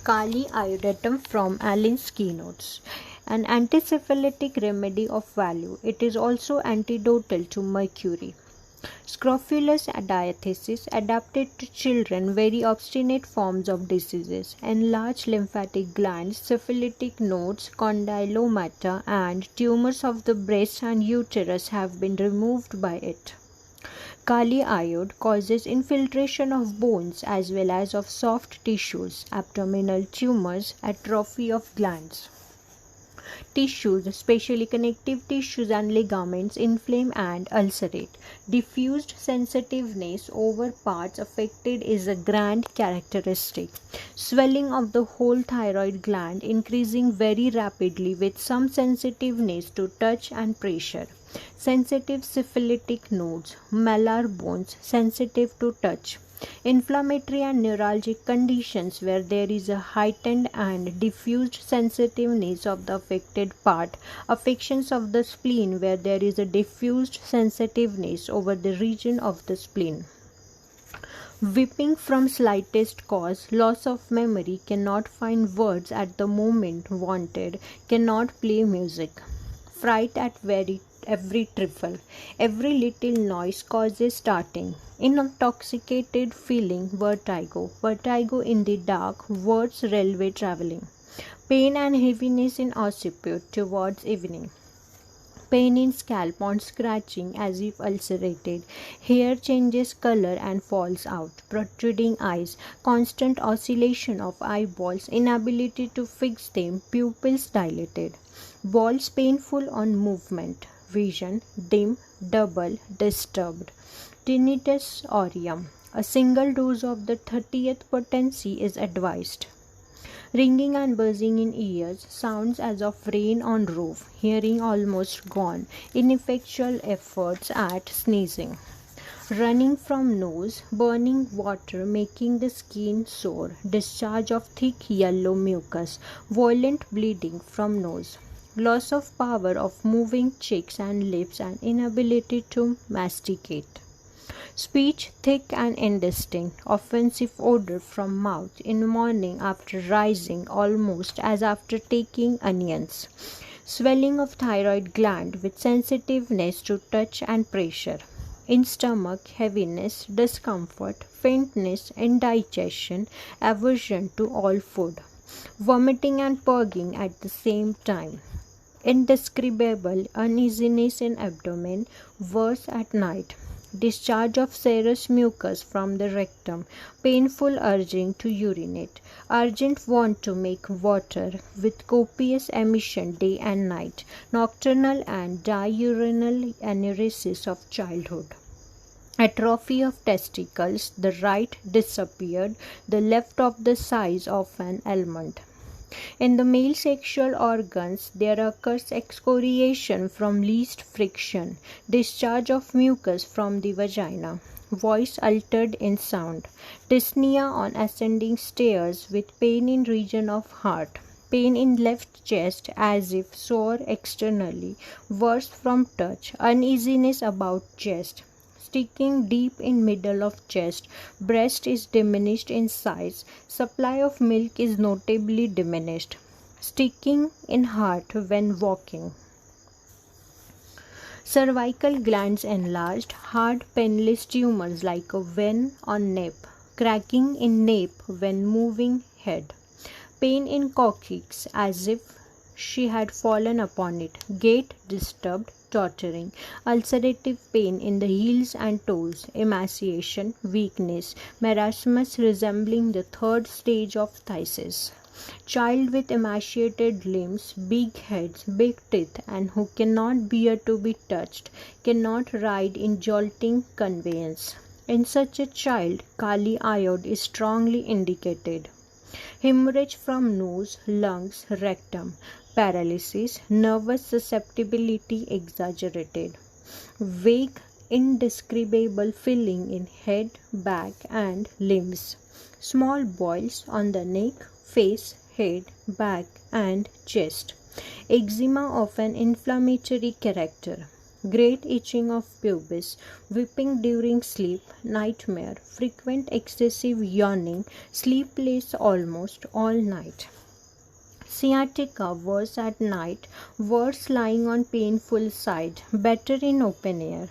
Kali Iodatum from Allen's Keynotes. An antisyphilitic remedy of value. It is also antidotal to mercury. Scrofulous diathesis adapted to children very obstinate forms of diseases, enlarged lymphatic glands, syphilitic nodes, condylomata, and tumors of the breast and uterus have been removed by it. Kali iode causes infiltration of bones as well as of soft tissues, abdominal tumors, atrophy of glands. Tissues, especially connective tissues and ligaments, inflame and ulcerate. Diffused sensitiveness over parts affected is a grand characteristic. Swelling of the whole thyroid gland increasing very rapidly with some sensitiveness to touch and pressure. Sensitive syphilitic nodes, malar bones sensitive to touch. Inflammatory and neuralgic conditions where there is a heightened and diffused sensitiveness of the affected part. Affections of the spleen where there is a diffused sensitiveness over the region of the spleen. Weeping from slightest cause, loss of memory, cannot find words at the moment wanted, cannot play music. Fright at every trifle, every little noise causes starting. Intoxicated feeling, vertigo in the dark, words railway traveling. Pain and heaviness in occiput towards evening. Pain in scalp on scratching as if ulcerated. Hair changes color and falls out. Protruding eyes. Constant oscillation of eyeballs. Inability to fix them. Pupils dilated. Balls painful on movement. Vision dim, double, disturbed. Tinnitus aureum. A single dose of the 30th potency is advised. Ringing and buzzing in ears, sounds as of rain on roof, hearing almost gone, ineffectual efforts at sneezing. Running from nose, burning water making the skin sore, discharge of thick yellow mucus, violent bleeding from nose. Loss of power of moving cheeks and lips and inability to masticate. Speech thick and indistinct, offensive odor from mouth in morning after rising almost as after taking onions. Swelling of thyroid gland with sensitiveness to touch and pressure. In stomach, heaviness, discomfort, faintness, indigestion, aversion to all food. Vomiting and purging at the same time. Indescribable uneasiness in abdomen, worse at night. Discharge of serous mucus from the rectum, painful urging to urinate, urgent want to make water with copious emission day and night, nocturnal and diurnal enuresis of childhood. Atrophy of testicles, the right disappeared, the left of the size of an almond. In the male sexual organs, there occurs excoriation from least friction, discharge of mucus from the vagina, voice altered in sound, dyspnea on ascending stairs with pain in region of heart, pain in left chest as if sore externally, worse from touch, uneasiness about chest. Sticking deep in middle of chest, breast is diminished in size, supply of milk is notably diminished. Sticking in heart when walking. Cervical glands enlarged, hard painless tumors like a vein on nape, cracking in nape when moving head. Pain in coccyx as if she had fallen upon it, gait disturbed, tottering, ulcerative pain in the heels and toes, emaciation, weakness, marasmus resembling the third stage of phthisis. Child with emaciated limbs, big heads, big teeth, and who cannot bear to be touched, cannot ride in jolting conveyance. In such a child, Kali iode is strongly indicated. Hemorrhage from nose, lungs, rectum. Paralysis, nervous susceptibility exaggerated. Vague, indescribable feeling in head, back, and limbs. Small boils on the neck, face, head, back, and chest. Eczema of an inflammatory character. great itching of pubis, weeping during sleep, nightmare, frequent excessive yawning, sleepless almost all night. Sciatica, worse at night, worse lying on painful side, better in open air.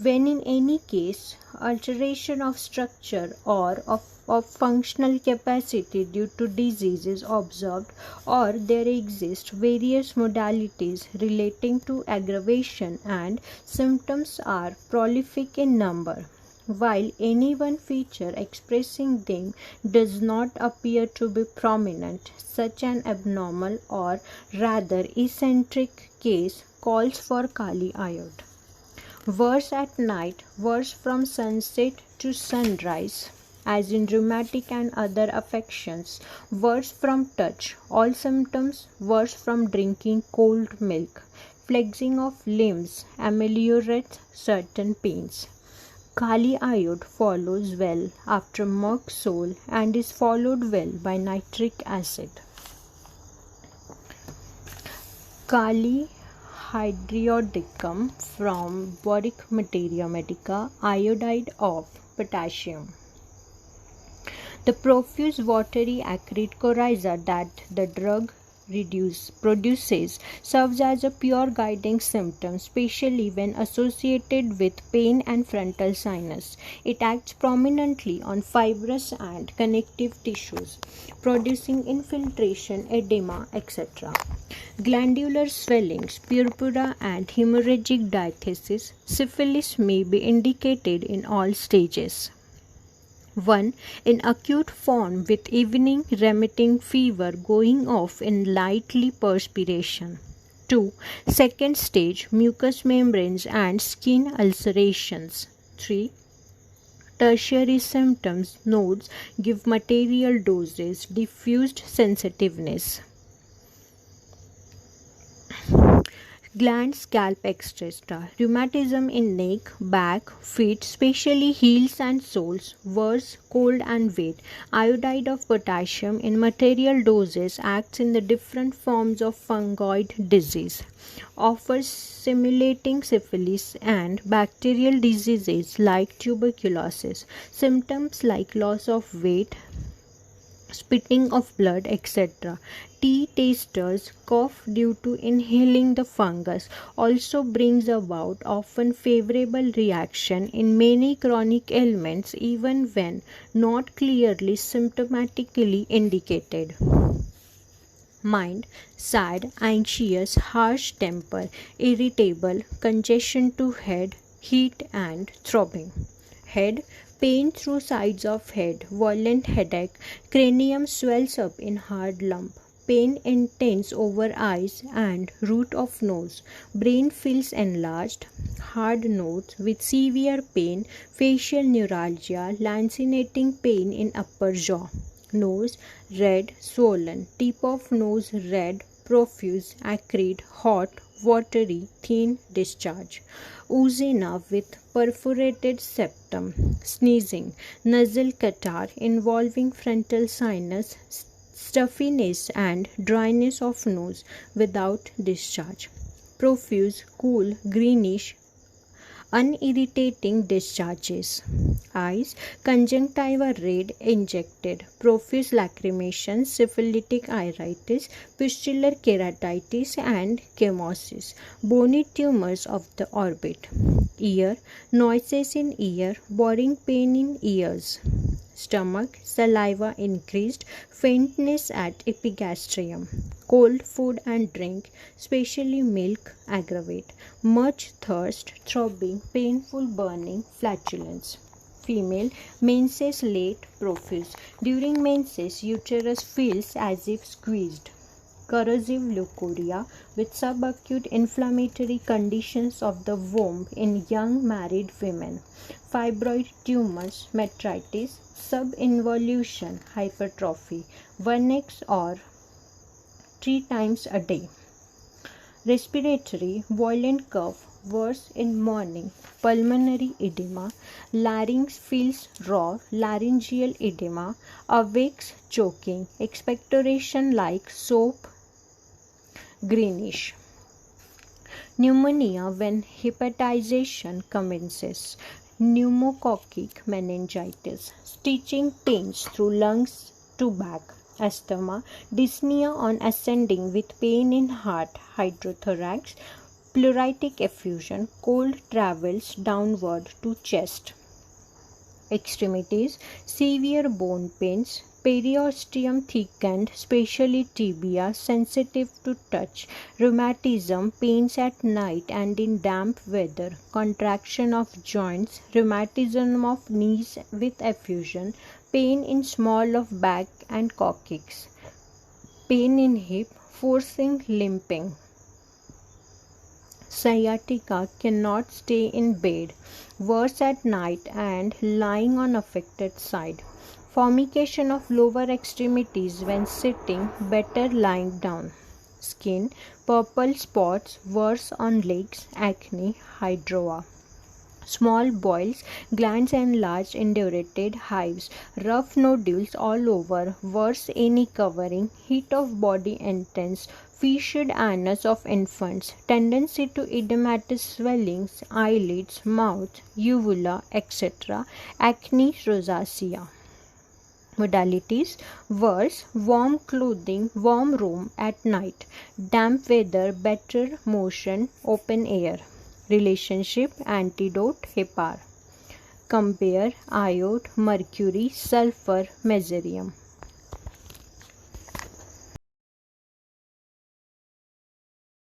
When in any case, alteration of structure or of functional capacity due to disease is observed, or there exist various modalities relating to aggravation and symptoms are prolific in number, while any one feature expressing them does not appear to be prominent. Such an abnormal or rather eccentric case calls for Kali iode. Worse at night, worse from sunset to sunrise, as in rheumatic and other affections, worse from touch, all symptoms worse from drinking cold milk, flexing of limbs ameliorates certain pains. Kali iode follows well after murk sole and is followed well by nitric acid. Kali hydriodicum from Homeopathic Materia Medica, iodide of potassium. The profuse watery acrid coryza that the drug produces serves as a pure guiding symptom, especially when associated with pain and frontal sinus. It acts prominently on fibrous and connective tissues, producing infiltration, edema, etc. Glandular swellings, purpura, and hemorrhagic diathesis. Syphilis may be indicated in all stages. 1. In acute form with evening remitting fever going off in lightly perspiration. 2. Second stage, mucous membranes and skin ulcerations. 3. Tertiary symptoms, nodes, give material doses, diffused sensitiveness. Gland scalp extra. Rheumatism in neck, back, feet, especially heels and soles, worse, cold and wet. Iodide of potassium in material doses acts in the different forms of fungoid disease. Offers simulating syphilis and bacterial diseases like tuberculosis. Symptoms like loss of weight, spitting of blood, etc. Tea tasters cough due to inhaling the fungus also brings about often favorable reaction in many chronic ailments even when not clearly symptomatically indicated. Mind, sad, anxious, harsh temper, irritable, congestion to head, heat and throbbing. Head, pain through sides of head, violent headache, cranium swells up in hard lump, pain intense over eyes and root of nose, brain feels enlarged, hard notes with severe pain, facial neuralgia, lancinating pain in upper jaw, nose red, swollen, tip of nose red, profuse, acrid, hot, watery, thin discharge. Oozina with perforated septum, sneezing, nasal catarrh involving frontal sinus, stuffiness and dryness of nose without discharge. Profuse, cool, greenish, unirritating discharges. Eyes, conjunctiva red, injected, profuse lacrimation, syphilitic iritis, pustular keratitis and chemosis, bony tumors of the orbit. Ear, noises in ear, boring pain in ears. Stomach, saliva increased, faintness at epigastrium. Cold food and drink, especially milk, aggravate. Much thirst, throbbing, painful burning, flatulence. Female, menses late, profuse. During menses, uterus feels as if squeezed. Corrosive leukorrhea with subacute inflammatory conditions of the womb in young married women. Fibroid tumors, metritis, subinvolution, hypertrophy, 1x or 3 times a day. Respiratory, violent cough, worse in morning, pulmonary edema, larynx feels raw, laryngeal edema, awakes choking, expectoration like soap, greenish. Pneumonia when hepatization commences. Pneumococcal meningitis. Stitching pains through lungs to back. Asthma. Dyspnea on ascending with pain in heart. Hydrothorax. Pleuritic effusion. Cold travels downward to chest. Extremities, severe bone pains, periosteum thickened, especially tibia, sensitive to touch, rheumatism, pains at night and in damp weather, contraction of joints, rheumatism of knees with effusion, pain in small of back and coccyx, pain in hip, forcing limping. Sciatica cannot stay in bed, worse at night and lying on affected side. Formication of lower extremities when sitting, better lying down. Skin, purple spots, worse on legs, acne, hydroa. Small boils, glands enlarged, indurated, hives, rough nodules all over, worse any covering, heat of body intense, fissure anus of infants, tendency to edematous swellings, eyelids, mouth, uvula, etc., acne rosacea. Modalities: worse, warm clothing, warm room at night, damp weather, better motion, open air. Relationship, antidote, hepar. Compare iode, mercury, sulfur, merserium.